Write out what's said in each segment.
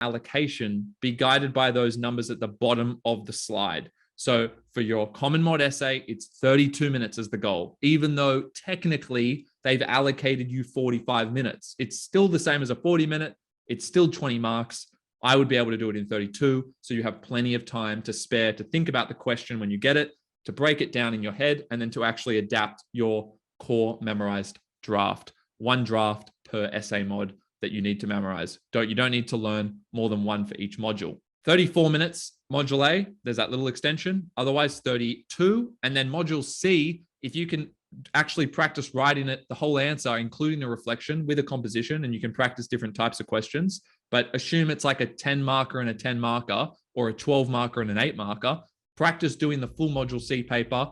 allocation, be guided by those numbers at the bottom of the slide. So for your common mod essay, it's 32 minutes as the goal, even though technically they've allocated you 45 minutes. It's still the same as a 40-minute. It's still 20 marks. I would be able to do it in 32. So you have plenty of time to spare to think about the question when you get it, to break it down in your head, and then to actually adapt your core memorized draft. One draft per essay mod that you need to memorize. You don't need to learn more than one for each module. 34 minutes, module A, there's that little extension. Otherwise 32. And then module C, if you can actually practice writing it, the whole answer, including the reflection with a composition, and you can practice different types of questions, but assume it's like a 10 marker and a 10 marker, or a 12 marker and an 8 marker. Practice doing the full module C paper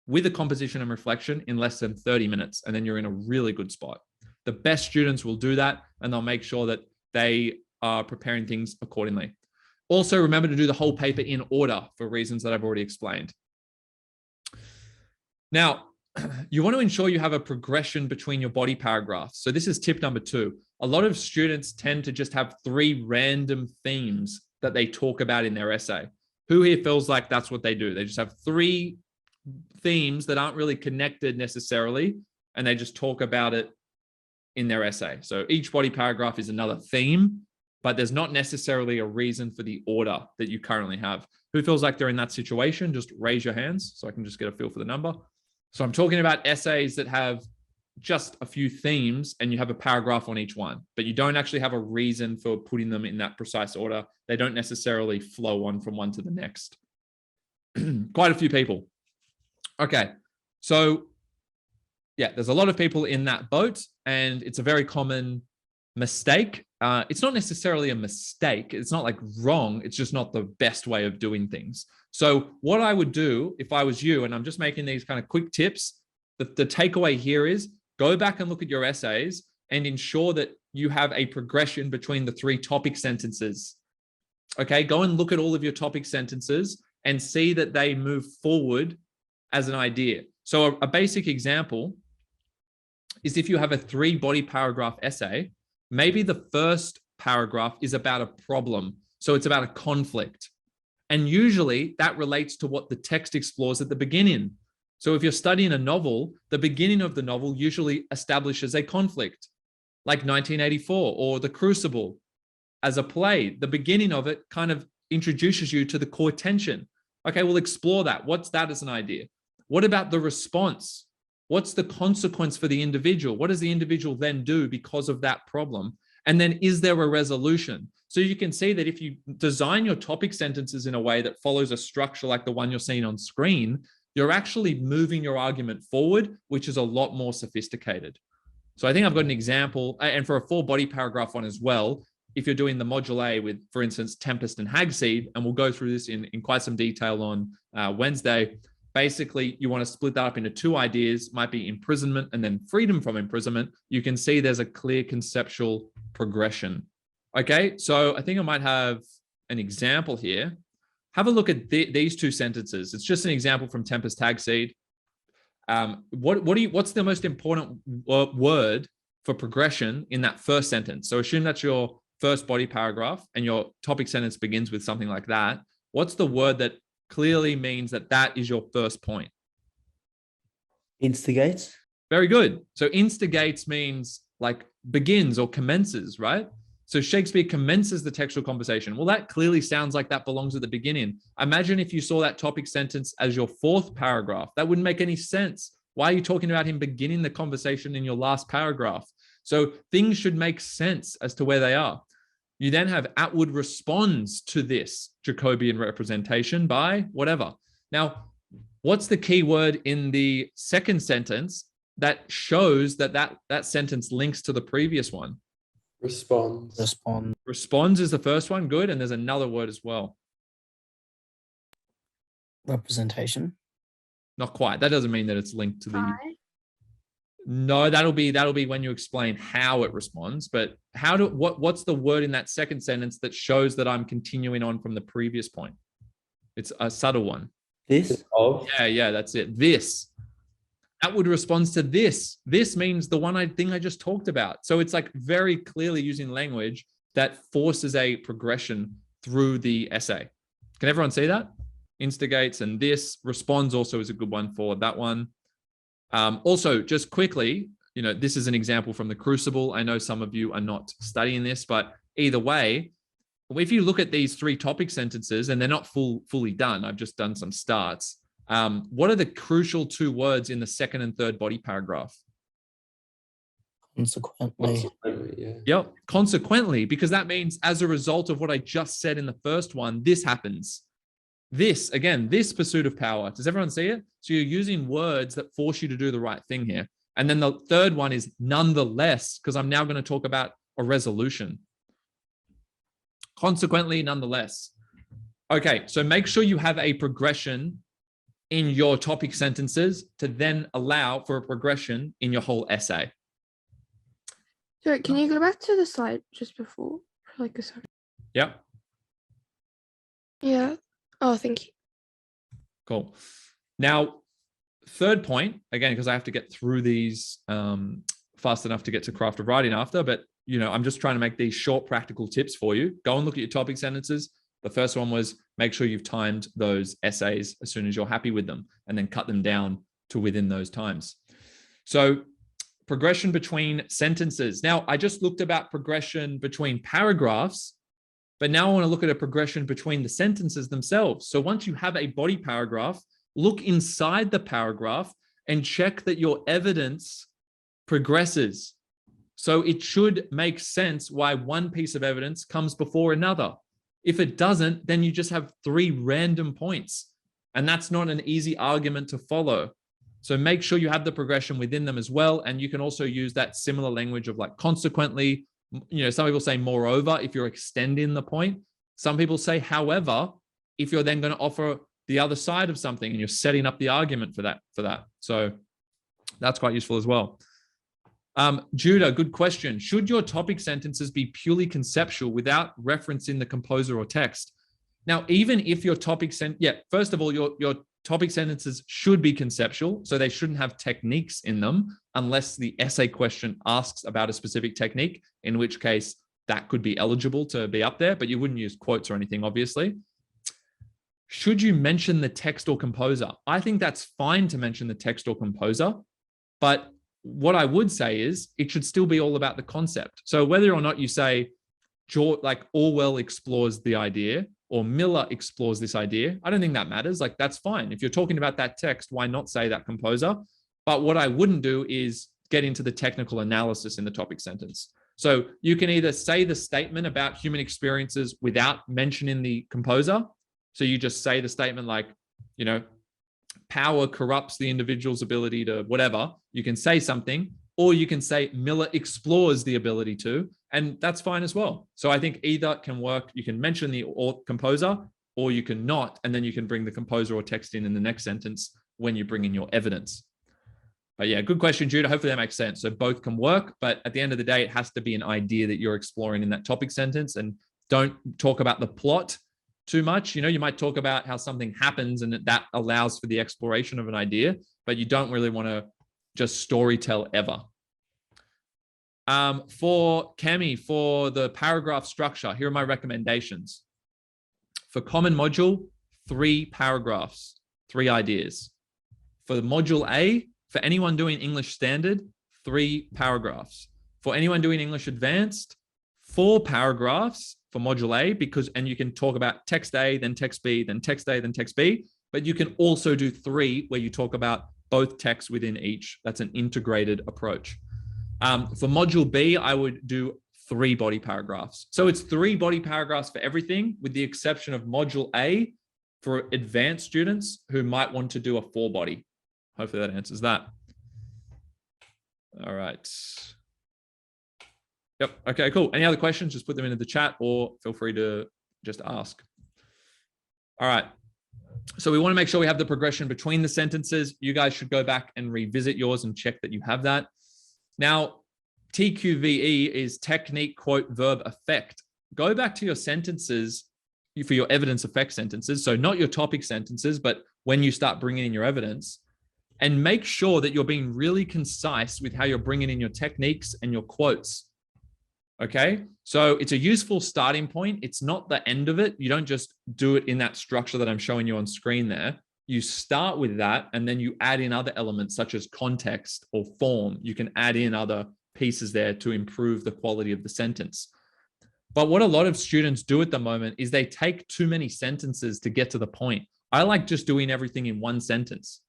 with a composition and reflection in less than 30 minutes. And then you're in a really good spot. The best students will do that, and they'll make sure that they are preparing things accordingly. Also, remember to do the whole paper in order for reasons that I've already explained. Now, you want to ensure you have a progression between your body paragraphs. So this is tip number 2. A lot of students tend to just have 3 random themes that they talk about in their essay. Who here feels like that's what they do? They just have 3 themes that aren't really connected necessarily, and they just talk about it in their essay. So each body paragraph is another theme, but there's not necessarily a reason for the order that you currently have. Who feels like they're in that situation? Just raise your hands so I can just get a feel for the number. So I'm talking about essays that have just a few themes and you have a paragraph on each one, but you don't actually have a reason for putting them in that precise order. They don't necessarily flow on from one to the next. Quite a few people. Okay, so yeah, there's a lot of people in that boat, and it's a very common mistake. It's not necessarily a mistake. It's not like wrong. It's just not the best way of doing things. So what I would do if I was you, and I'm just making these kind of quick tips, the takeaway here is go back and look at your essays and ensure that you have a progression between the 3 topic sentences. Okay, go and look at all of your topic sentences and see that they move forward as an idea. So a basic example is if you have a 3 body paragraph essay, maybe the first paragraph is about a problem. So it's about a conflict. And usually that relates to what the text explores at the beginning. So if you're studying a novel, the beginning of the novel usually establishes a conflict, like 1984 or The Crucible as a play. The beginning of it kind of introduces you to the core tension. Okay, we'll explore that. What's that as an idea? What about the response? What's the consequence for the individual? What does the individual then do because of that problem? And then is there a resolution? So you can see that if you design your topic sentences in a way that follows a structure like the one you're seeing on screen, you're actually moving your argument forward, which is a lot more sophisticated. So I think I've got an example, and for a 4 body paragraph one as well, if you're doing the module A with, for instance, Tempest and Hagseed, and we'll go through this in quite some detail on Wednesday. Basically, you want to split that up into 2 ideas, might be imprisonment and then freedom from imprisonment. You can see there's a clear conceptual progression. Okay, so I think I might have an example here. Have a look at these 2 sentences. It's just an example from Tempest Hagseed. What's the most important word for progression in that first sentence? So assume that's your first body paragraph and your topic sentence begins with something like that. What's the word that clearly means that that is your first point? Instigates. Very good. So instigates means like begins or commences, right? So Shakespeare commences the textual conversation. Well, that clearly sounds like that belongs at the beginning. Imagine if you saw that topic sentence as your 4th paragraph. That wouldn't make any sense. Why are you talking about him beginning the conversation in your last paragraph? So things should make sense as to where they are. You then have Atwood responds to this Jacobean representation by whatever. Now, what's the key word in the second sentence that shows that that sentence links to the previous one? Responds. Responds is the first one. Good. And there's another word as well. Representation. Not quite. That doesn't mean that it's linked to the... No, that'll be when you explain how it responds. But what's the word in that second sentence that shows that I'm continuing on from the previous point? It's a subtle one. This? Yeah, that's it. This. Atwood responds to this. This means the thing I just talked about. So it's like very clearly using language that forces a progression through the essay. Can everyone see that? Instigates and this. Responds also is a good one for that one. Also, just quickly, this is an example from the Crucible. I know some of you are not studying this, but either way, if you look at these 3 topic sentences, and they're not fully done, I've just done some starts. What are the crucial 2 words in the second and third body paragraph? Consequently. Yeah. Yep, consequently, because that means as a result of what I just said in the first one, this happens. This, again, this pursuit of power. Does everyone see it? So you're using words that force you to do the right thing here. And then the third one is nonetheless, because I'm now going to talk about a resolution. Consequently, nonetheless. Okay, so make sure you have a progression in your topic sentences to then allow for a progression in your whole essay. Sorry, can you go back to the slide just before, for like a second? Yep. Yeah. Oh, thank you. Cool. Now, third point, again, because I have to get through these fast enough to get to craft of writing after, but I'm just trying to make these short practical tips for you. Go and look at your topic sentences. The first one was make sure you've timed those essays as soon as you're happy with them, and then cut them down to within those times. So progression between sentences. Now, I just looked about progression between paragraphs, but now I want to look at a progression between the sentences themselves. So once you have a body paragraph, look inside the paragraph and check that your evidence progresses. So it should make sense why one piece of evidence comes before another. If it doesn't, then you just have 3 random points, and that's not an easy argument to follow. So make sure you have the progression within them as well. And you can also use that similar language of like consequently. Some people say moreover if you're extending the point. Some people say however if you're then going to offer the other side of something and you're setting up the argument for that. So that's quite useful as well. Judah, good question. Should your topic sentences be purely conceptual without referencing the composer or text? Now, even if your topic first of all, your topic sentences should be conceptual, so they shouldn't have techniques in them unless the essay question asks about a specific technique, in which case that could be eligible to be up there, but you wouldn't use quotes or anything, obviously. Should you mention the text or composer? I think that's fine to mention the text or composer, but what I would say is it should still be all about the concept. So whether or not you say, like Orwell explores the idea or Miller explores this idea, I don't think that matters. Like, that's fine. If you're talking about that text, why not say that composer? But what I wouldn't do is get into the technical analysis in the topic sentence. So you can either say the statement about human experiences without mentioning the composer. So you just say the statement like, power corrupts the individual's ability to whatever. You can say something, or you can say Miller explores the ability to, and that's fine as well. So I think either can work. You can mention the composer, or you can not, and then you can bring the composer or text in the next sentence when you bring in your evidence. But yeah, good question, Judah. Hopefully that makes sense. So both can work, but at the end of the day, it has to be an idea that you're exploring in that topic sentence, and don't talk about the plot too much. You might talk about how something happens and that allows for the exploration of an idea, but you don't really want to just story tell ever. For Cami, for the paragraph structure, here are my recommendations. For common module, 3 paragraphs, 3 ideas. For the module A, for anyone doing English standard, 3 paragraphs. For anyone doing English advanced, 4 paragraphs for module A, and you can talk about text A, then text B, then text A, then text B, but you can also do 3 where you talk about both texts within each. That's an integrated approach. For module B, I would do 3 body paragraphs. So it's 3 body paragraphs for everything, with the exception of module A for advanced students who might want to do a 4 body. Hopefully that answers that. All right. Yep. Okay, cool. Any other questions? Just put them into the chat or feel free to just ask. All right. So we want to make sure we have the progression between the sentences. You guys should go back and revisit yours and check that you have that. Now, TQVE is technique, quote, verb, effect. Go back to your sentences for your evidence effect sentences. So not your topic sentences, but when you start bringing in your evidence, and make sure that you're being really concise with how you're bringing in your techniques and your quotes. Okay. So it's a useful starting point. It's not the end of it. You don't just do it in that structure that I'm showing you on screen there. You start with that and then you add in other elements such as context or form. You can add in other pieces there to improve the quality of the sentence. But what a lot of students do at the moment is they take too many sentences to get to the point. I like just doing everything in one sentence.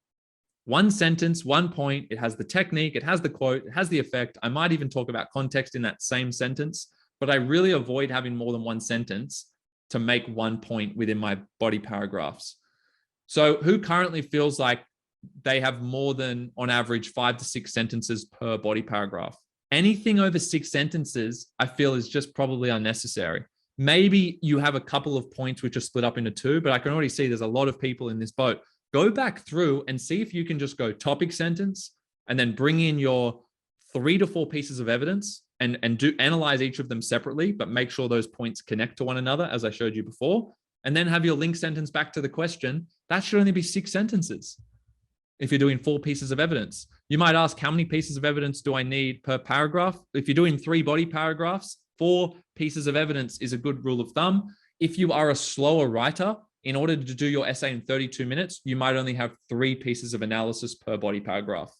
One sentence, one point. It has the technique, it has the quote, it has the effect. I might even talk about context in that same sentence, but I really avoid having more than one sentence to make one point within my body paragraphs. So who currently feels like they have more than, on average, 5 to 6 sentences per body paragraph? Anything over 6 sentences, I feel, is just probably unnecessary. Maybe you have a couple of points which are split up into 2, but I can already see there's a lot of people in this boat. Go back through and see if you can just go topic sentence and then bring in your 3 to 4 pieces of evidence and analyze each of them separately, but make sure those points connect to one another, as I showed you before, and then have your link sentence back to the question. That should only be 6 sentences. If you're doing 4 pieces of evidence, you might ask, how many pieces of evidence do I need per paragraph? If you're doing 3 body paragraphs, 4 pieces of evidence is a good rule of thumb. If you are a slower writer, in order to do your essay in 32 minutes, you might only have 3 pieces of analysis per body paragraph.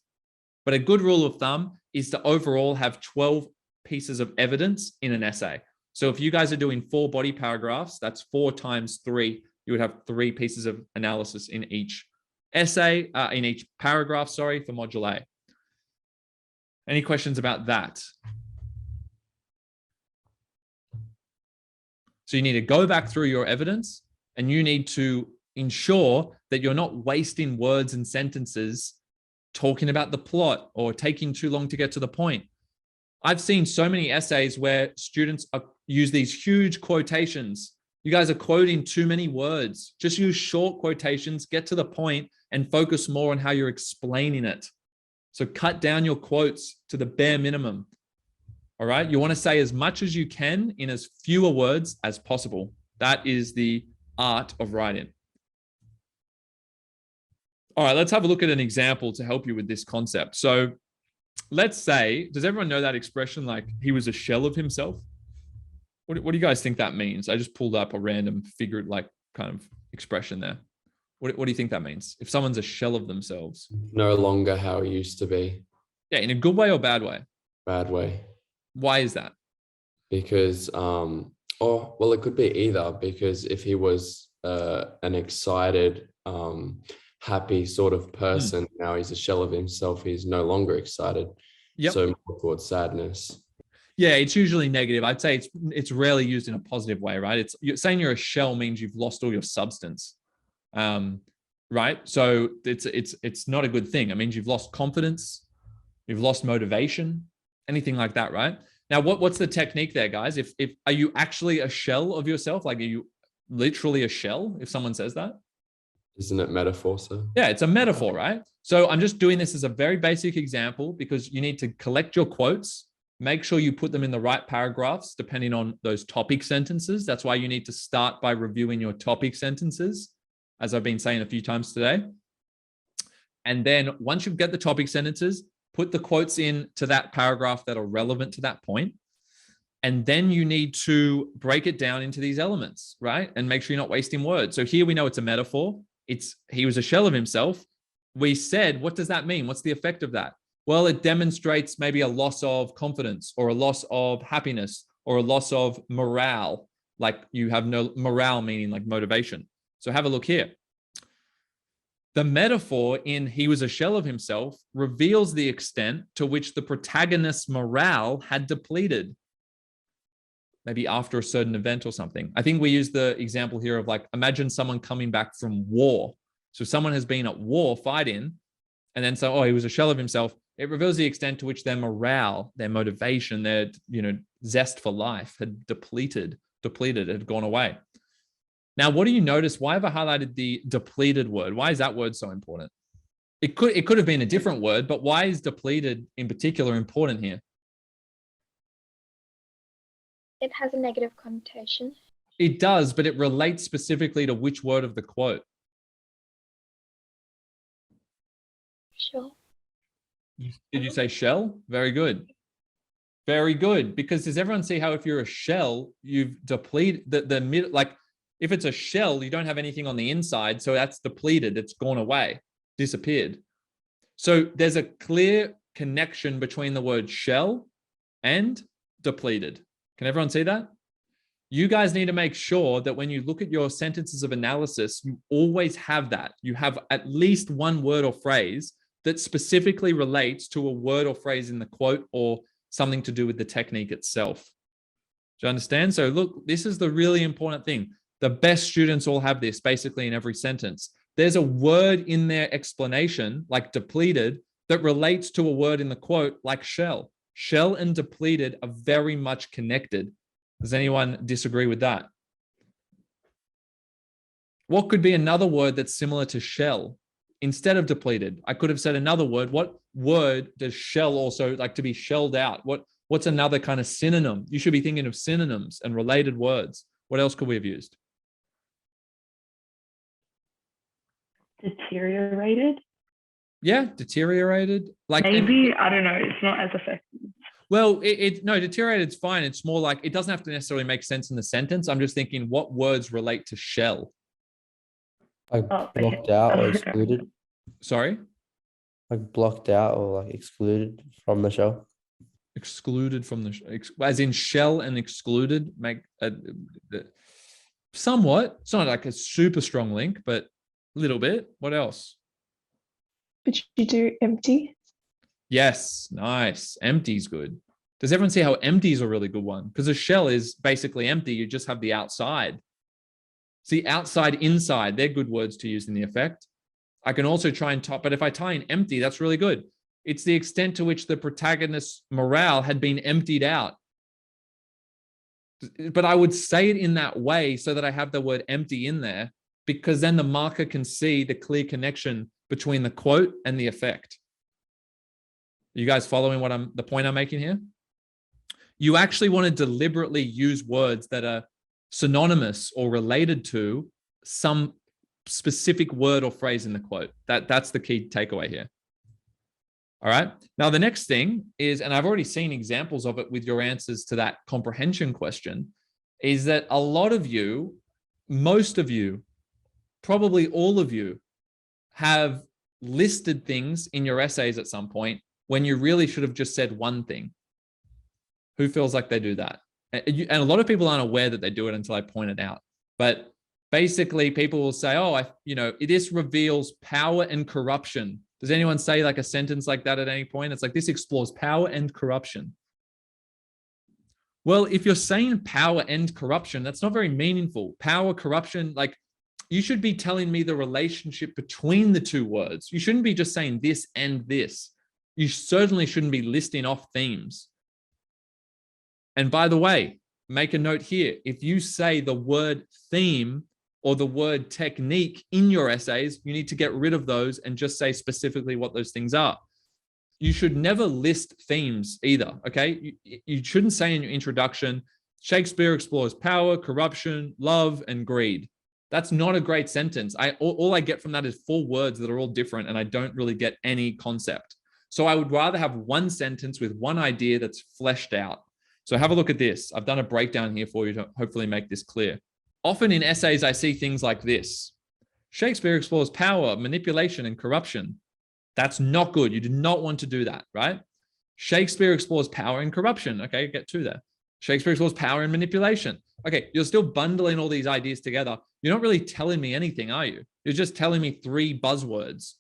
But a good rule of thumb is to overall have 12 pieces of evidence in an essay. So if you guys are doing 4 body paragraphs, that's 4 times 3. You would have 3 pieces of analysis in each essay, in each paragraph, sorry, for module A. Any questions about that? So you need to go back through your evidence and you need to ensure that you're not wasting words and sentences talking about the plot or taking too long to get to the point. I've seen so many essays where students use these huge quotations. You guys are quoting too many words. Just use short quotations, get to the point, and focus more on how you're explaining it. So cut down your quotes to the bare minimum. All right. You want to say as much as you can in as fewer words as possible. That is the art of writing. All right, let's have a look at an example to help you with this concept. So let's say, does everyone know that expression, like he was a shell of himself? What do you guys think that means? I just pulled up a random figure, like kind of expression there. What do you think that means? If someone's a shell of themselves? No longer how he used to be. Yeah, in a good way or bad way? Bad way. Why is that? Because, well, it could be either, because if he was an excited, happy sort of person, now he's a shell of himself, he's no longer excited. Yep. So more towards sadness. Yeah, it's usually negative. I'd say it's rarely used in a positive way, right? You're saying you're a shell means you've lost all your substance, right? So it's not a good thing. It means you've lost confidence, you've lost motivation, anything like that, right? Now, what's the technique there, guys? If are you actually a shell of yourself? Like, are you literally a shell? If someone says that, isn't it metaphor, sir? Yeah, it's a metaphor, right? So I'm just doing this as a very basic example because you need to collect your quotes, make sure you put them in the right paragraphs depending on those topic sentences. That's why you need to start by reviewing your topic sentences, as I've been saying a few times today. And then once you get the topic sentences, put the quotes in to that paragraph that are relevant to that point. And then you need to break it down into these elements, right? And make sure you're not wasting words. So here we know it's a metaphor. He was a shell of himself. We said, what does that mean? What's the effect of that? Well, it demonstrates maybe a loss of confidence or a loss of happiness or a loss of morale. Like you have no morale, meaning like motivation. So have a look here. The metaphor in he was a shell of himself reveals the extent to which the protagonist's morale had depleted. Maybe after a certain event or something. I think we use the example here of like, imagine someone coming back from war. So someone has been at war fighting, and then so, he was a shell of himself. It reveals the extent to which their morale, their motivation, their, zest for life had depleted, had gone away. Now, what do you notice? Why have I highlighted the depleted word? Why is that word so important? It could have been a different word, but why is depleted in particular important here? It has a negative connotation. It does, but it relates specifically to which word of the quote? Sure. Did you say shell? Very good. Very good. Because does everyone see how if you're a shell, you've depleted the middle, like if it's a shell, you don't have anything on the inside. So that's depleted. It's gone away, disappeared. So there's a clear connection between the word shell and depleted. Can everyone see that? You guys need to make sure that when you look at your sentences of analysis, you always have that. You have at least one word or phrase that specifically relates to a word or phrase in the quote or something to do with the technique itself. Do you understand? So look, this is the really important thing. The best students all have this basically in every sentence. There's a word in their explanation, like depleted, that relates to a word in the quote, like shell. Shell and depleted are very much connected. Does anyone disagree with that? What could be another word that's similar to shell instead of depleted? I could have said another word. What word does shell also like to be shelled out? What's another kind of synonym? You should be thinking of synonyms and related words. What else could we have used? Deteriorated. Yeah, deteriorated. Like maybe, I don't know, it's not as effective. Well, no, deteriorated is fine. It's more like it doesn't have to necessarily make sense in the sentence. I'm just thinking what words relate to shell. Like blocked out or excluded. Sorry? Like blocked out or like excluded from the show. Excluded from the, as in shell and excluded make somewhat. It's not like a super strong link, but a little bit. What else? Could you do empty? Yes, nice. Empty's good. Does everyone see how empty is a really good one? Because a shell is basically empty. You just have the outside. See, outside, inside, they're good words to use in the effect. I can also try and top, but if I tie in empty, that's really good. It's the extent to which the protagonist's morale had been emptied out. But I would say it in that way so that I have the word empty in there, because then the marker can see the clear connection between the quote and the effect. Are you guys following the point I'm making here? You actually want to deliberately use words that are synonymous or related to some specific word or phrase in the quote. That's the key takeaway here. All right. Now, the next thing is, and I've already seen examples of it with your answers to that comprehension question, is that a lot of you, most of you, probably all of you have listed things in your essays at some point when you really should have just said one thing. Who feels like they do that? And a lot of people aren't aware that they do it until I point it out. But basically, people will say, oh, this reveals power and corruption. Does anyone say like a sentence like that at any point? It's like, this explores power and corruption. Well, if you're saying power and corruption, that's not very meaningful. Power, corruption, like you should be telling me the relationship between the two words. You shouldn't be just saying this and this. You certainly shouldn't be listing off themes. And by the way, make a note here. If you say the word theme or the word technique in your essays, you need to get rid of those and just say specifically what those things are. You should never list themes either, okay? You shouldn't say in your introduction, Shakespeare explores power, corruption, love, and greed. That's not a great sentence. All I get from that is 4 words that are all different, and I don't really get any concept. So I would rather have one sentence with one idea that's fleshed out. So have a look at this. I've done a breakdown here for you to hopefully make this clear. Often in essays, I see things like this. Shakespeare explores power, manipulation, and corruption. That's not good. You do not want to do that, right? Shakespeare explores power and corruption. Okay, get to there. Shakespeare explores power and manipulation. Okay, you're still bundling all these ideas together. You're not really telling me anything, are you? You're just telling me 3 buzzwords.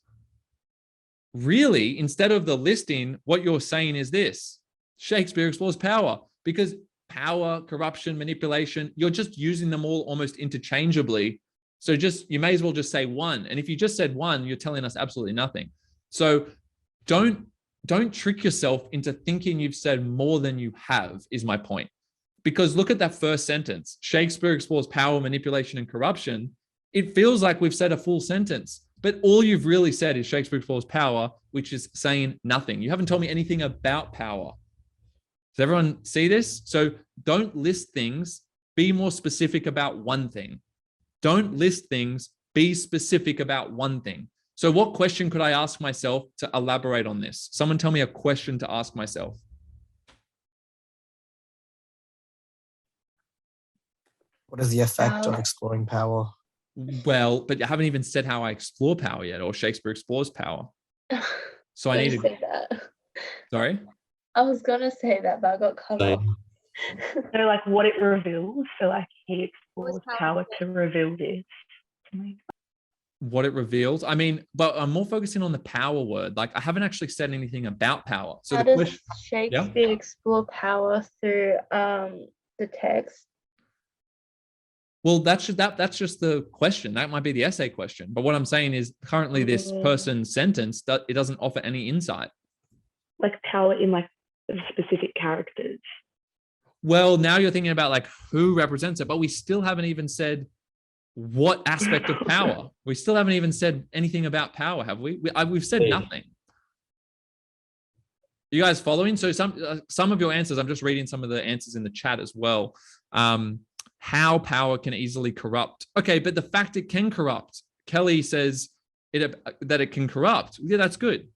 Really, instead of the listing, what you're saying is this. Shakespeare explores power, because power, corruption, manipulation, you're just using them all almost interchangeably. So you may as well just say one. And if you just said one, you're telling us absolutely nothing. So don't trick yourself into thinking you've said more than you have, is my point. Because look at that first sentence. Shakespeare explores power, manipulation, and corruption. It feels like we've said a full sentence, but all you've really said is Shakespeare explores power, which is saying nothing. You haven't told me anything about power. Does everyone see this? So don't list things. Be more specific about one thing. Don't list things. Be specific about one thing. So what question could I ask myself to elaborate on this? Someone tell me a question to ask myself. What is the effect of exploring power? Well, but you haven't even said how I explore power yet, or Shakespeare explores power. So I need to say that. Sorry? I was gonna say that, but I got cut off. So like what it reveals. So like he explores power to reveal this. What it reveals. I mean, but I'm more focusing on the power word. Like I haven't actually said anything about power. So How the does question, Shakespeare explore power through the text? well, that's just the question. That might be the essay question. But what I'm saying is currently this person's sentence, it doesn't offer any insight. Like power in like specific characters. Well, now you're thinking about like who represents it, but we still haven't even said what aspect of power. We still haven't even said anything about power, have we? We've said nothing. You guys following? So some of your answers, I'm just reading some of the answers in the chat as well. How power can easily corrupt. Okay, but the fact it can corrupt. Kelly says that it can corrupt. Yeah, that's good.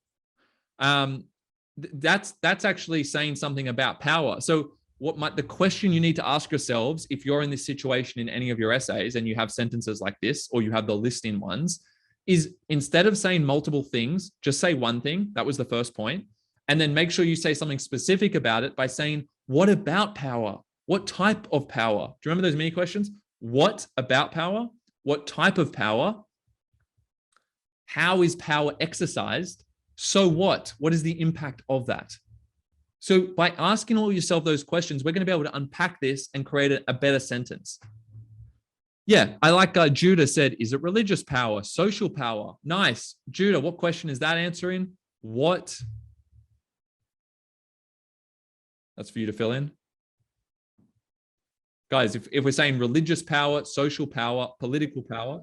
That's actually saying something about power. So the question you need to ask yourselves, if you're in this situation in any of your essays and you have sentences like this, or you have the listing ones, is instead of saying multiple things, just say one thing. That was the first point. And then make sure you say something specific about it by saying, what about power? What type of power? Do you remember those mini questions? What about power? What type of power? How is power exercised? So what? What is the impact of that? So by asking all yourself those questions, we're going to be able to unpack this and create a better sentence. Yeah, I like Judah said, is it religious power, social power? Nice. Judah, what question is that answering? What? That's for you to fill in. Guys, if we're saying religious power, social power, political power,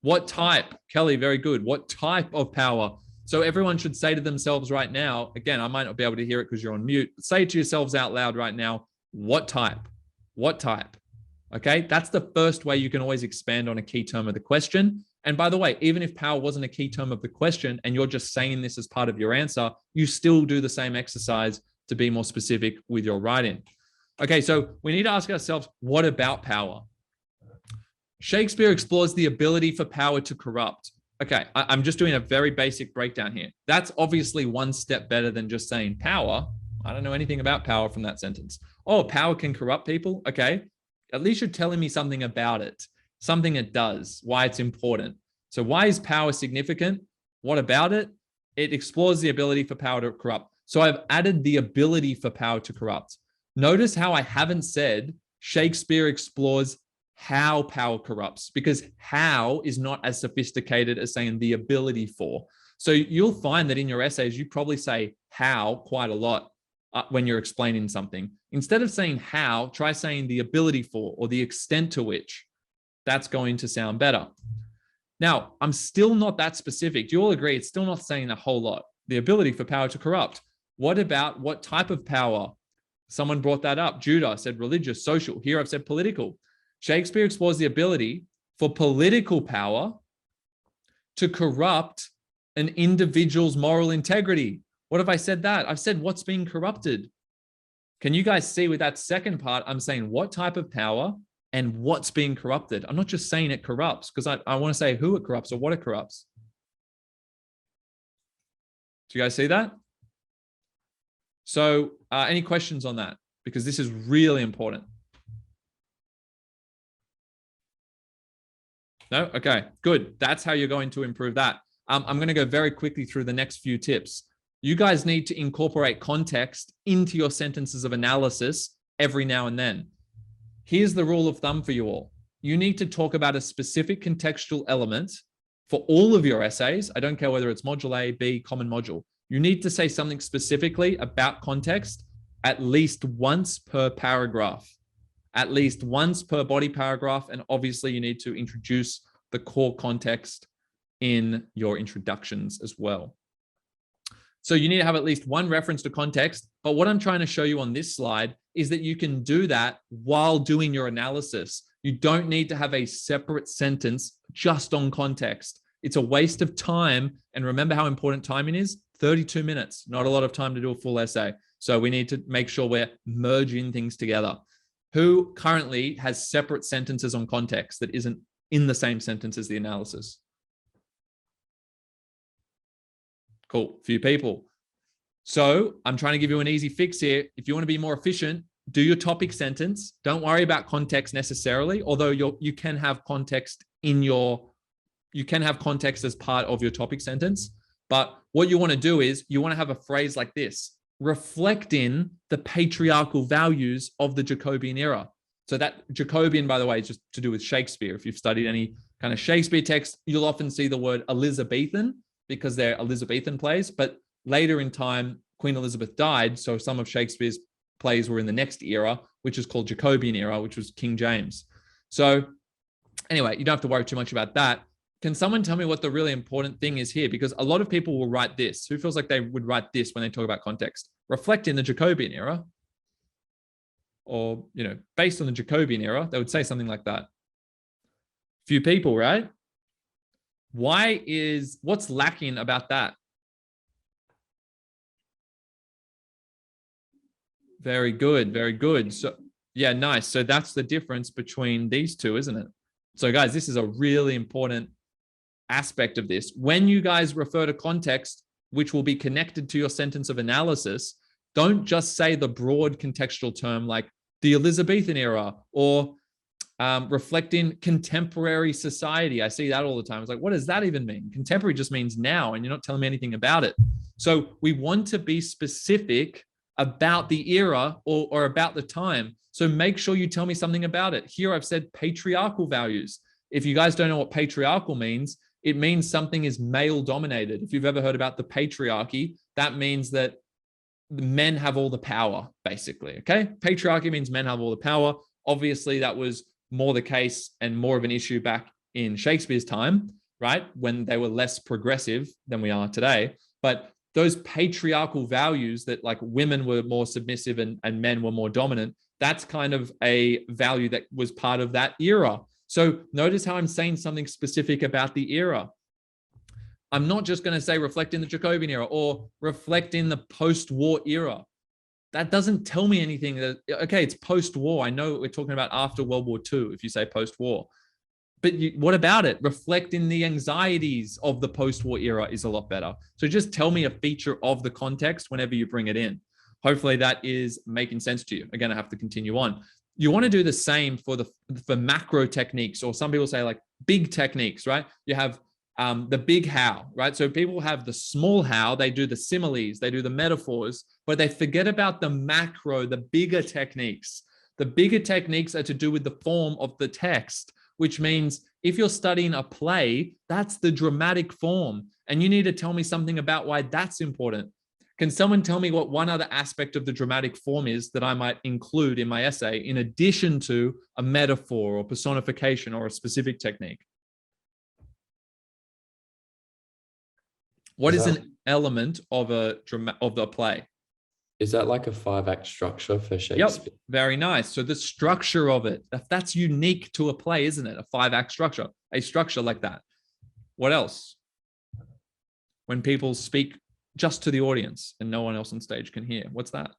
what type? Kelly, very good. What type of power? So everyone should say to themselves right now, again, I might not be able to hear it because you're on mute, but say to yourselves out loud right now, what type? What type? Okay, that's the first way you can always expand on a key term of the question. And by the way, even if power wasn't a key term of the question and you're just saying this as part of your answer, you still do the same exercise to be more specific with your writing. Okay, so we need to ask ourselves, what about power? Shakespeare explores the ability for power to corrupt. Okay, I'm just doing a very basic breakdown here. That's obviously one step better than just saying power. I don't know anything about power from that sentence. Oh, power can corrupt people? Okay, at least you're telling me something about it, something it does, why it's important. So why is power significant? What about it? It explores the ability for power to corrupt. So I've added the ability for power to corrupt. Notice how I haven't said Shakespeare explores how power corrupts, because how is not as sophisticated as saying the ability for. So you'll find that in your essays, you probably say how quite a lot when you're explaining something. Instead of saying how, try saying the ability for or the extent to which. That's going to sound better. Now, I'm still not that specific. Do you all agree? It's still not saying a whole lot. The ability for power to corrupt. What about what type of power? Someone brought that up. Judah said religious, social. Here I've said political. Shakespeare explores the ability for political power to corrupt an individual's moral integrity. What have I said that? I've said what's being corrupted. Can you guys see with that second part, I'm saying what type of power and what's being corrupted. I'm not just saying it corrupts because I want to say who it corrupts or what it corrupts. Do you guys see that? So any questions on that? Because this is really important. No? Okay, good. That's how you're going to improve that. I'm going to go very quickly through the next few tips. You guys need to incorporate context into your sentences of analysis every now and then. Here's the rule of thumb for you all. You need to talk about a specific contextual element for all of your essays. I don't care whether it's module A, B, common module. You need to say something specifically about context at least once per paragraph. At least once per body paragraph. And obviously you need to introduce the core context in your introductions as well. So you need to have at least one reference to context. But what I'm trying to show you on this slide is that you can do that while doing your analysis. You don't need to have a separate sentence just on context. It's a waste of time. And remember how important timing is? 32 minutes, not a lot of time to do a full essay. So we need to make sure we're merging things together. Who currently has separate sentences on context that isn't in the same sentence as the analysis? Cool, few people. So I'm trying to give you an easy fix here. If you want to be more efficient, do your topic sentence. Don't worry about context necessarily, although you can have context as part of your topic sentence. But what you want to do is you want to have a phrase like this: reflect in the patriarchal values of the Jacobean era. So that Jacobean, by the way, is just to do with Shakespeare. If you've studied any kind of Shakespeare text, you'll often see the word Elizabethan because they're Elizabethan plays. But later in time, Queen Elizabeth died. So some of Shakespeare's plays were in the next era, which is called Jacobean era, which was King James. So anyway, you don't have to worry too much about that. Can someone tell me what the really important thing is here? Because a lot of people will write this. Who feels like they would write this when they talk about context? Reflect in the Jacobean era. Or, based on the Jacobean era, they would say something like that. Few people, right? What's lacking about that? Very good, very good. So yeah, nice. So that's the difference between these two, isn't it? So guys, this is a really important aspect of this. When you guys refer to context, which will be connected to your sentence of analysis, don't just say the broad contextual term like the Elizabethan era or reflecting contemporary society. I see that all the time. It's like, what does that even mean? Contemporary just means now, and you're not telling me anything about it. So we want to be specific about the era or about the time. So make sure you tell me something about it. Here I've said patriarchal values. If you guys don't know what patriarchal means, it means something is male dominated. If you've ever heard about the patriarchy, that means that the men have all the power, basically. Okay. Patriarchy means men have all the power. Obviously, that was more the case and more of an issue back in Shakespeare's time, right? When they were less progressive than we are today. But those patriarchal values that like women were more submissive and men were more dominant, that's kind of a value that was part of that era. So notice how I'm saying something specific about the era. I'm not just going to say reflect in the Jacobean era or reflect in the post-war era. That doesn't tell me anything. Okay, it's post-war. I know we're talking about after World War II, if you say post-war. But what about it? Reflect in the anxieties of the post-war era is a lot better. So just tell me a feature of the context whenever you bring it in. Hopefully that is making sense to you. Again, I have to continue on. You want to do the same for macro techniques, or some people say like big techniques, right? You have the big how, right? So people have the small how, they do the similes, they do the metaphors, but they forget about the macro, the bigger techniques. The bigger techniques are to do with the form of the text, which means if you're studying a play, that's the dramatic form. And you need to tell me something about why that's important. Can someone tell me what one other aspect of the dramatic form is that I might include in my essay in addition to a metaphor or personification or a specific technique? What is an element of the play? Is that like a 5-act structure for Shakespeare? Yep, very nice. So the structure of it, that's unique to a play, isn't it? A 5-act structure, a structure like that. What else? When people speak just to the audience and no one else on stage can hear, what's that?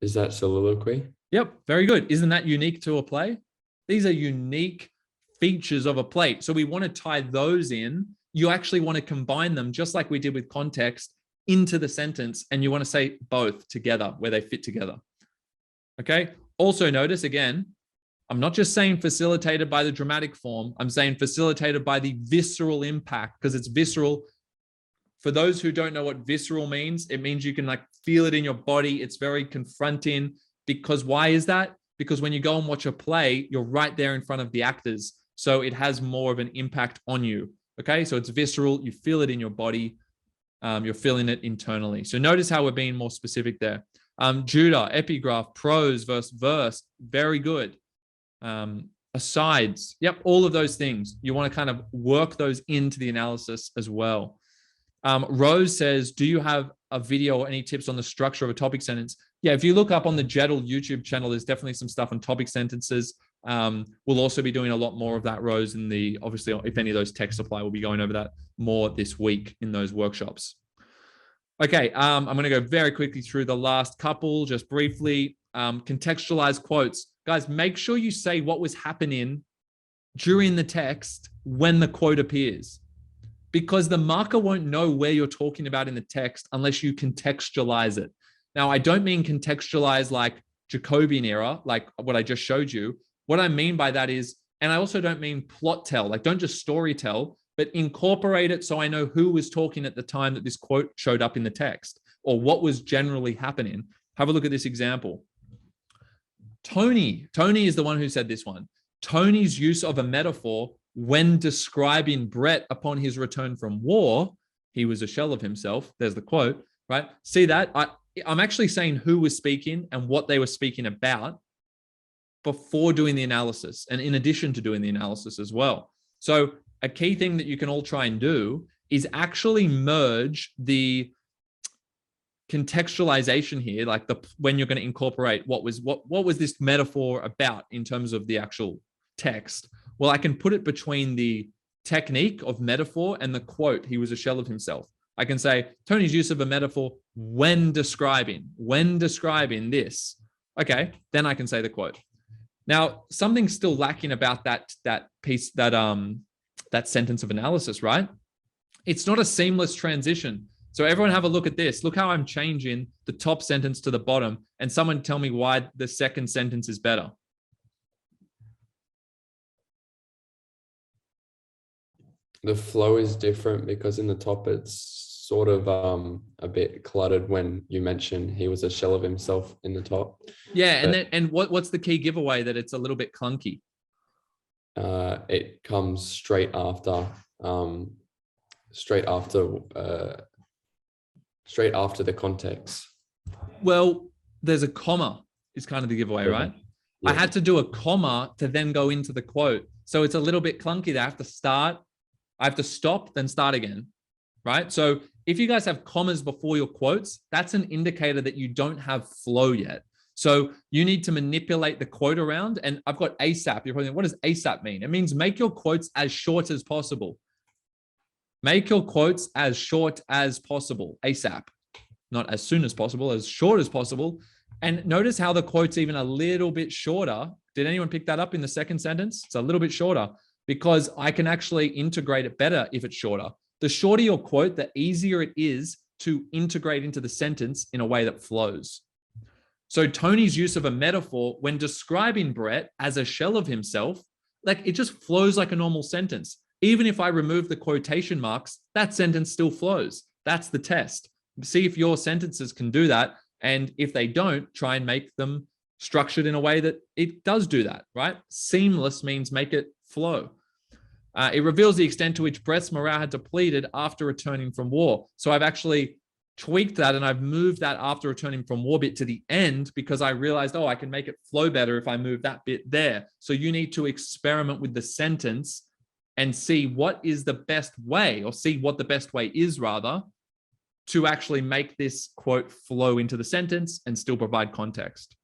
Is that soliloquy? Yep, very good. Isn't that unique to a play? These are unique features of a play. So we want to tie those in. You actually want to combine them, just like we did with context, into the sentence, and you want to say both together where they fit together. Okay. Also notice again, I'm not just saying facilitated by the dramatic form. I'm saying facilitated by the visceral impact, because it's visceral. For those who don't know what visceral means, it means you can like feel it in your body. It's very confronting. Because why is that? Because when you go and watch a play, you're right there in front of the actors. So it has more of an impact on you. Okay. So it's visceral. You feel it in your body. You're feeling it internally. So notice how we're being more specific there. Judah, epigraph, prose versus verse, very good. Asides, yep, all of those things. You want to kind of work those into the analysis as well. Rose says, do you have a video or any tips on the structure of a topic sentence? Yeah, if you look up on the Jettle YouTube channel, there's definitely some stuff on topic sentences. We'll also be doing a lot more of that, Rose, in the, obviously, if any of those texts apply, we'll be going over that more this week in those workshops. Okay, I'm going to go very quickly through the last couple, just briefly. Contextualize quotes. Guys, make sure you say what was happening during the text when the quote appears, because the marker won't know where you're talking about in the text unless you contextualize it. Now, I don't mean contextualize like Jacobean era, like what I just showed you. What I mean by that is, and I also don't mean plot tell, like don't just story tell, but incorporate it so I know who was talking at the time that this quote showed up in the text or what was generally happening. Have a look at this example. Tony is the one who said this one. Tony's use of a metaphor when describing Brett upon his return from war, he was a shell of himself. There's the quote, right? See that? I'm actually saying who was speaking and what they were speaking about before doing the analysis and in addition to doing the analysis as well. So a key thing that you can all try and do is actually merge the contextualization here, like when you're going to incorporate what was this metaphor about in terms of the actual text. Well, I can put it between the technique of metaphor and the quote, he was a shell of himself. I can say Tony's use of a metaphor when describing this. Okay, then I can say the quote. Now, something's still lacking about that piece, that sentence of analysis, right? It's not a seamless transition. So everyone have a look at this. Look how I'm changing the top sentence to the bottom, and someone tell me why the second sentence is better. The flow is different because in the top it's sort of a bit cluttered when you mention he was a shell of himself in the top. Yeah, and what's the key giveaway that it's a little bit clunky? It comes straight after the context. Well, there's a comma is kind of the giveaway, right? Yeah. I had to do a comma to then go into the quote. So it's a little bit clunky. I have to stop, then start again, right? So if you guys have commas before your quotes, that's an indicator that you don't have flow yet. So you need to manipulate the quote around. And I've got ASAP. You're probably, what does ASAP mean? It means make your quotes as short as possible. Make your quotes as short as possible, ASAP. Not as soon as possible, as short as possible. And notice how the quote's even a little bit shorter. Did anyone pick that up in the second sentence? It's a little bit shorter because I can actually integrate it better if it's shorter. The shorter your quote, the easier it is to integrate into the sentence in a way that flows. So Tony's use of a metaphor when describing Brett as a shell of himself, like it just flows like a normal sentence. Even if I remove the quotation marks, that sentence still flows. That's the test. See if your sentences can do that. And if they don't, try and make them structured in a way that it does do that, right? Seamless means make it flow. It reveals the extent to which Brett's morale had depleted after returning from war. So I've actually tweaked that and I've moved that after returning from war bit to the end because I realized, oh, I can make it flow better if I move that bit there. So you need to experiment with the sentence and see what is the best way, or see what the best way is rather, to actually make this quote flow into the sentence and still provide context.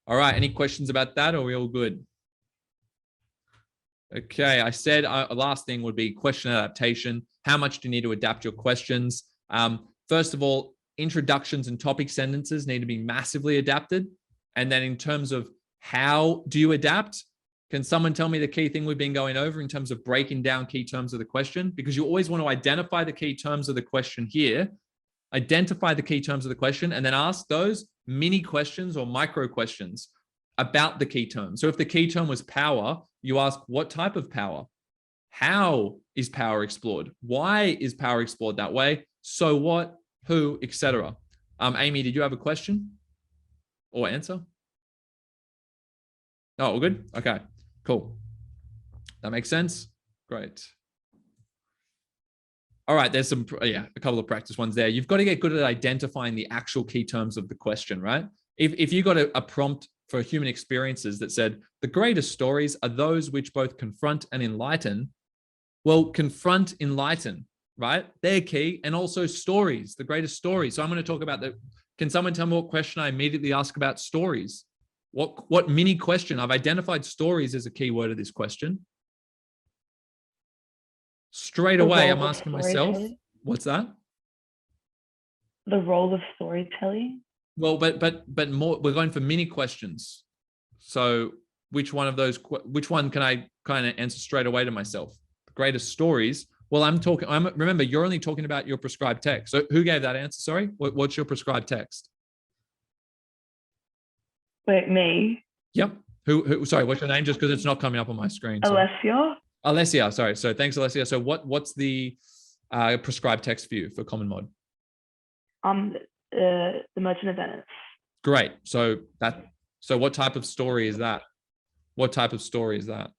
All right, any questions about that, or are we all good? Okay, I said last thing would be question adaptation. How much do you need to adapt your questions? First of all, introductions and topic sentences need to be massively adapted. And then in terms of how do you adapt, can someone tell me the key thing we've been going over in terms of breaking down key terms of the question? Because you always want to identify the key terms of the question here, identify the key terms of the question, and then ask those mini questions or micro questions about the key term. So if the key term was power, you ask what type of power? How is power explored? Why is power explored that way? So what, who, etc. Amy, did you have a question or answer? Oh, all good? Okay, cool. That makes sense. Great. All right, there's a couple of practice ones there. You've got to get good at identifying the actual key terms of the question, right? If you got a prompt for human experiences that said, the greatest stories are those which both confront and enlighten. Well, confront, enlighten, right? They're key. And also stories, the greatest stories. So I'm going to talk about can someone tell me what question I immediately ask about stories? What mini question? I've identified stories as a key word of this question. Straight away, I'm asking myself, what's that? the role of storytelling. Well, but more, we're going for mini questions. So which one can I kind of answer straight away to myself? The greatest stories. Well, remember, you're only talking about your prescribed text. So who gave that answer? Sorry, what's your prescribed text? Wait, me? Yep. Who? Sorry, what's your name? Just because it's not coming up on my screen. Alessia. Alessia. Sorry. So thanks, Alessia. So what's the prescribed text for you for Common Mod? The Merchant of Venice. Great. So what type of story is that? What type of story is that?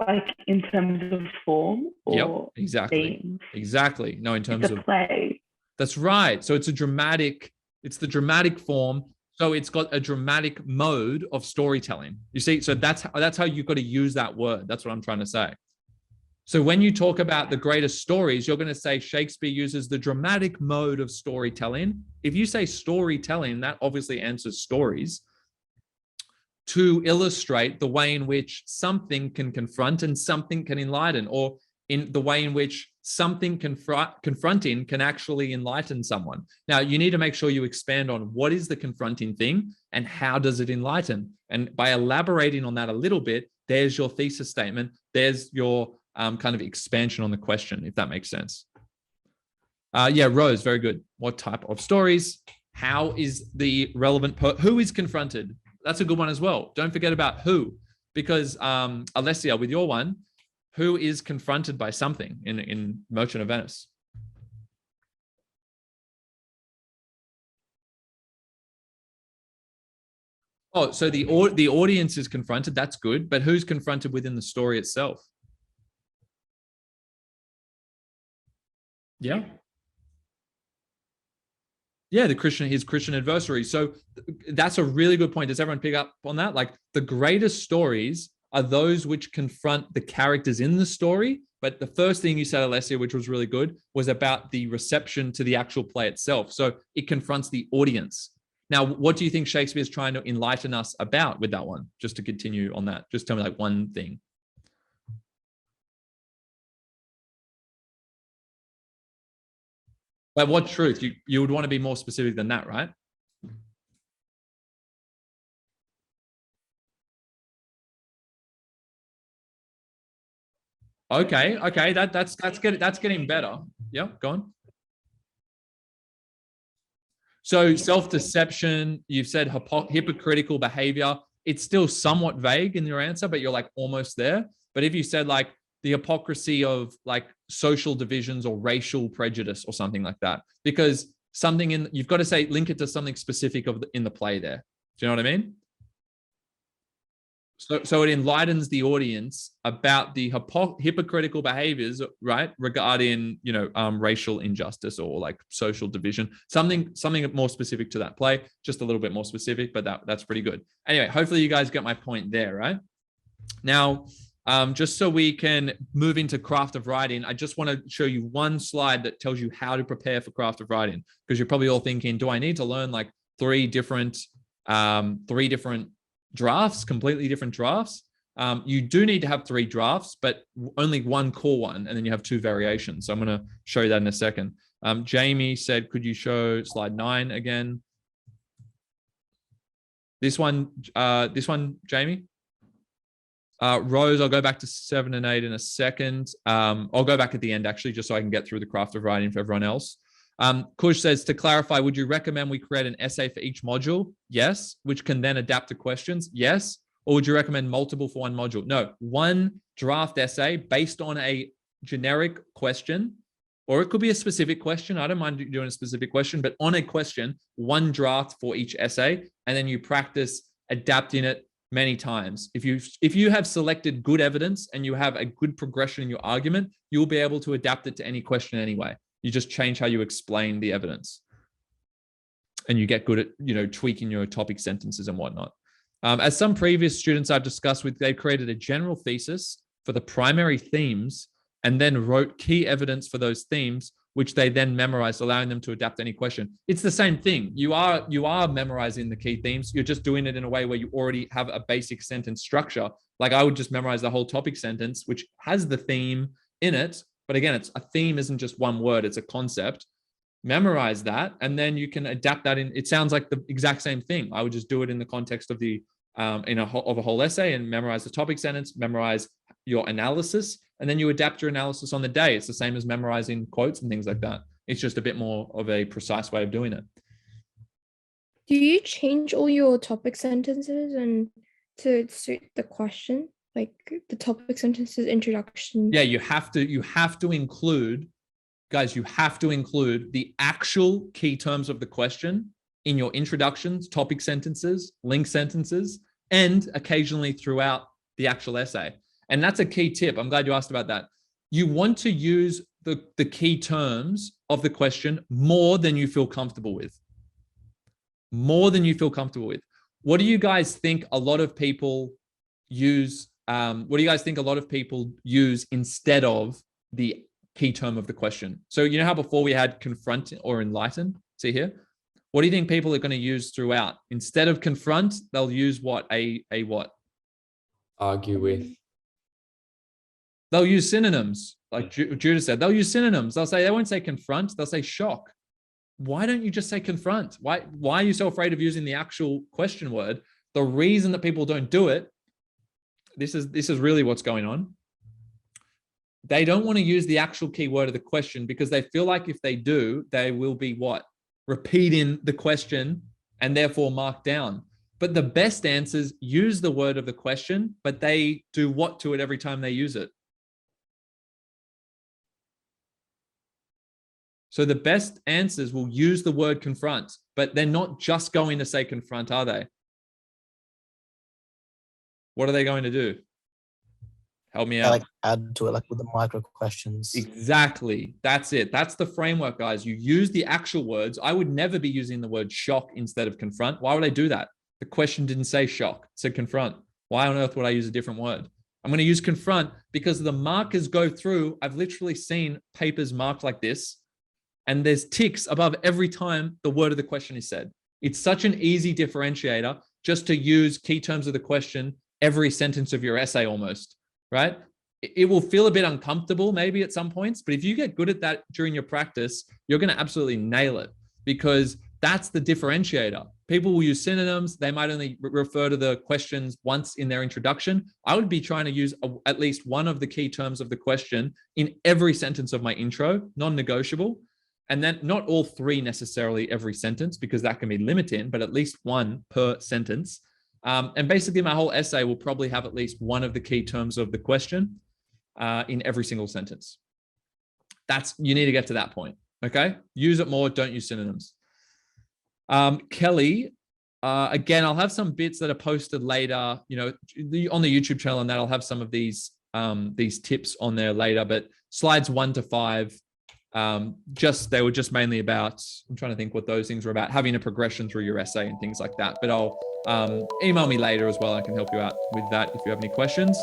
Like in terms of form or yep, exactly. themes? Exactly. No, in terms of play. That's right. So it's the dramatic form. So it's got a dramatic mode of storytelling. You see, so that's how you've got to use that word. That's what I'm trying to say. So when you talk about the greatest stories, you're going to say Shakespeare uses the dramatic mode of storytelling. If you say storytelling, that obviously answers stories, to illustrate the way in which something can confront and something can enlighten, or in the way in which something confronting can actually enlighten someone. Now, you need to make sure you expand on what is the confronting thing and how does it enlighten. And by elaborating on that a little bit, there's your thesis statement. There's your kind of expansion on the question, if that makes sense. Yeah, Rose, very good. What type of stories? How is the relevant who is confronted? That's a good one as well. Don't forget about who, because Alessia, with your one, who is confronted by something in Merchant of Venice? Oh, so the audience is confronted. That's good, but who's confronted within the story itself? Yeah. Yeah, his Christian adversary. So that's a really good point. Does everyone pick up on that? Like, the greatest stories are those which confront the characters in the story. But the first thing you said, Alessia, which was really good, was about the reception to the actual play itself. So it confronts the audience. Now, what do you think Shakespeare is trying to enlighten us about with that one? Just to continue on that, just tell me like one thing. But what truth? You would want to be more specific than that, right? Okay, that's getting better. Yeah, go on. So self-deception, you've said hypocritical behavior. It's still somewhat vague in your answer, but you're like almost there. But if you said like the hypocrisy of like social divisions or racial prejudice or something like that, because you've got to say, link it to something specific in the play there. Do you know what I mean? So it enlightens the audience about the hypocritical behaviors, right, regarding racial injustice or like social division. Something more specific to that play, just a little bit more specific, but that's pretty good. Anyway, hopefully you guys get my point there, right? Now, just so we can move into craft of writing, I just want to show you one slide that tells you how to prepare for craft of writing, because you're probably all thinking, do I need to learn like three different drafts, completely different drafts? You do need to have 3 drafts, but only one core one, and then you have 2 variations. So I'm going to show you that in a second. Jamie said, could you show slide 9 again? This one, Jamie? Rose, I'll go back to 7 and 8 in a second. I'll go back at the end, actually, just so I can get through the craft of writing for everyone else. Kush says, to clarify, would you recommend we create an essay for each module? Yes. Which can then adapt to questions? Yes. Or would you recommend multiple for one module? No. One draft essay based on a generic question, or it could be a specific question. I don't mind doing a specific question, but on a question, one draft for each essay, and then you practice adapting it many times. If you have selected good evidence and you have a good progression in your argument, you'll be able to adapt it to any question anyway. You just change how you explain the evidence, and you get good at tweaking your topic sentences and whatnot. As some previous students I've discussed with, they created a general thesis for the primary themes and then wrote key evidence for those themes, which they then memorized, allowing them to adapt any question. It's the same thing. You are memorizing the key themes. You're just doing it in a way where you already have a basic sentence structure. Like I would just memorize the whole topic sentence, which has the theme in it. But again, a theme isn't just one word, it's a concept. memorize that, and then you can adapt that in. It sounds like the exact same thing. I would just do it in the context of the of a whole essay and memorize the topic sentence, memorize your analysis, and then you adapt your analysis on the day. It's the same as memorizing quotes and things like that. It's just a bit more of a precise way of doing it. Do you change all your topic sentences and to suit the question, like the topic sentences, introduction? Yeah, you have to include, guys, you have to include the actual key terms of the question in your introductions, topic sentences, link sentences, and occasionally throughout the actual essay. And that's a key tip. I'm glad you asked about that. You want to use the key terms of the question more than you feel comfortable with. More than you feel comfortable with. What do you guys think a lot of people use? What do you guys think a lot of people use instead of the key term of the question? So you know how before we had confront or enlighten? See here? What do you think people are going to use throughout? Instead of confront, they'll use what? A what? Argue with. They'll use synonyms. Like Judah said, they'll use synonyms. They won't say confront, they'll say shock. Why don't you just say confront? Why are you so afraid of using the actual question word? The reason that people don't do it, this is really what's going on. They don't want to use the actual key word of the question because they feel like if they do, they will be what? Repeating the question and therefore marked down. But the best answers use the word of the question, but they do what to it every time they use it? So the best answers will use the word confront, but they're not just going to say confront, are they? What are they going to do? Help me out. Like add to it, like with the micro questions. Exactly. That's it. That's the framework, guys. You use the actual words. I would never be using the word shock instead of confront. Why would I do that? The question didn't say shock, it said confront. Why on earth would I use a different word? I'm going to use confront because the markers go through. I've literally seen papers marked like this, and there's ticks above every time the word of the question is said. It's such an easy differentiator just to use key terms of the question every sentence of your essay almost, right? It will feel a bit uncomfortable maybe at some points, but if you get good at that during your practice, you're going to absolutely nail it because that's the differentiator. People will use synonyms. They might only refer to the questions once in their introduction. I would be trying to use at least one of the key terms of the question in every sentence of my intro, non-negotiable. And then not all three necessarily every sentence because that can be limiting, but at least one per sentence. And basically my whole essay will probably have at least one of the key terms of the question in every single sentence. You need to get to that point, okay? Use it more, don't use synonyms. Kelly, again, I'll have some bits that are posted later, on the YouTube channel, and that I'll have some of these tips on there later, but slides 1 to 5, they were just mainly about, I'm trying to think what those things were about, having a progression through your essay and things like that. But I'll email me later as well. I can help you out with that if you have any questions.